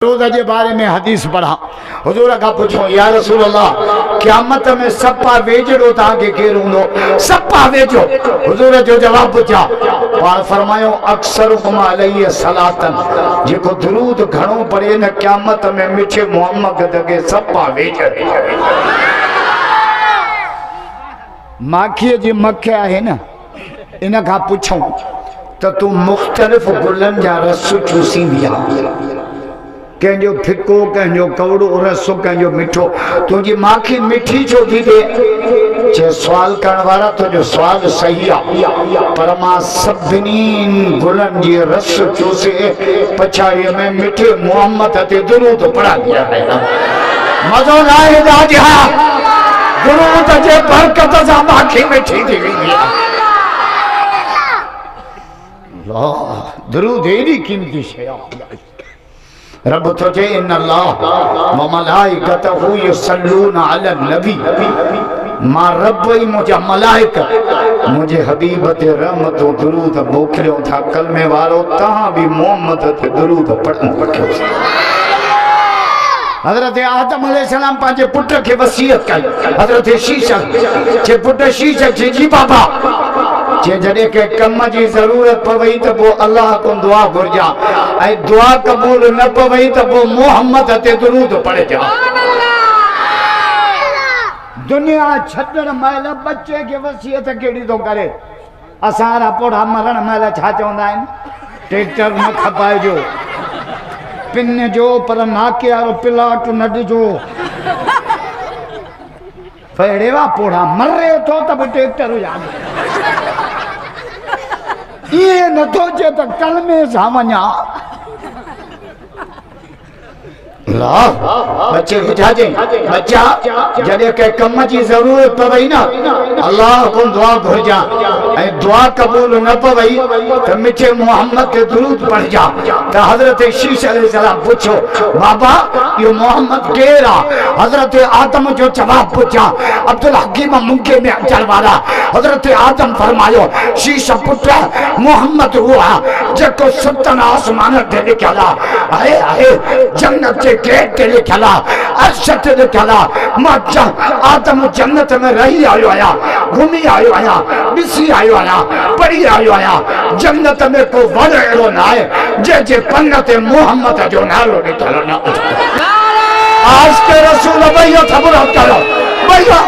रोज़ के बारे में हदीस पढ़ा हुजूर का पूछो या रसूल अल्लाह क़यामत में सप्पा वेजड़ो ताके केर हूंदो सप्पा वेजो हुजूर जो जवाब पूछा और फरमायो अक्सरुकुम अलैहि सलातन जेको दुरूद घणो पढ़े न क़यामत में मिठे मोहम्मद दगे सप्पा वेज माखीअ जी मख आहे न इन का पूछूं तो तू मुख्तलिफ गुलन जा रस चूसींदी आहे कंहिंजो फिको कंहिंजो कवड़ो रसो कंहिंजो मिठो तुझी माखी मिठी छो थी दे चे सवाल करण वारा तुझो सवाल सही आहे पर मां सभिनी गुलनि जी रस चूसे पछाड़ीअ में मिठे मोहम्मद ते दुरूद पढ़ा दिया है मज़ो न आहे दादिया दुरूद जे बरकत सां माखी मिठी थी वेंदी आहे दुरूद एडी कीमती शइ आहे रब तो जे इन अल्लाह व मलाइकतहु युसल्लूना अला नबी मां रब ही मुझे मलाइकत मुझे हबीब ते रहमत व दुरूद मोकिलियो था कलमे वारो तहां भी मोहम्मद ते दुरूद पढ़न रखियो हजरत आदम अलैहिस्सलाम पांचे पुत्र के वसीयत कई हजरत शीशक जे पुत्र शीशक जी बाबा जे जडे के कम जी जरूरत पवई तो वो अल्लाह को दुआ घुरजा ऐ दुआ कबूल न पवई तो वो मोहम्मद ते दुरूद पढ़ जा दुनिया छडण महिल बच्चे के वसीयत केड़ी तो करे असारा पोड़ा मरण महिल छा चवंदा आहिनि ट्रैक्टर न खपाइजो पिन जो पर नाके वारो पिलाट न ॾिजो फेड़ेवा पोड़ा मरे तो तब ट्रैक्टर हुजां ये न तो जे तो कल में सामन्या ला बच्चे बुझाजे बच्चा जडे के कम जी जरूरत पवई ना अल्लाह को दुआ घुरजा ए दुआ कबूल न पवई तो मिठे मोहम्मद के दुरूद पढ़ जा तो हजरत शीश अलैहिस्सलाम पूछो बाबा ये मोहम्मद केरा हजरत आदम जो जवाब पूछा अब्दुल हकीम मुंके में अचल वाला हजरत आदम फरमायो शीश पुत्र मोहम्मद हुआ जको सतन आसमान ते लिखला आए आए जन्नत के गेट ते लिखला अर्शत ते लिखला मां आदम जन्नत में रही आयो आया घूमी आयो आया बिसी आयो आया पढ़ी आयो आया जन्नत में को वड़ एड़ो ना है जे जे पन्न ते मोहम्मद जो नालो लिखल ना आज के रसूल भैया खबर करो भैया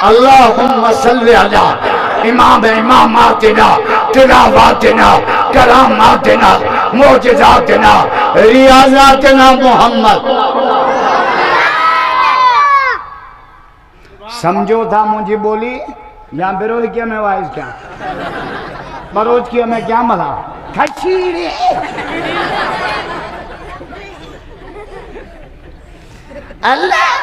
अल्लाहुम्मा सल्ली अला इमाम इमामातिना तिलावातिना करामातिना मोजज़ातिना रियाज़ातिना मोहम्मद समझो था मुझे बोली या बिरोज किया मैं वाइज क्या बरोज किया मैं क्या मला खशीरे अल्लाह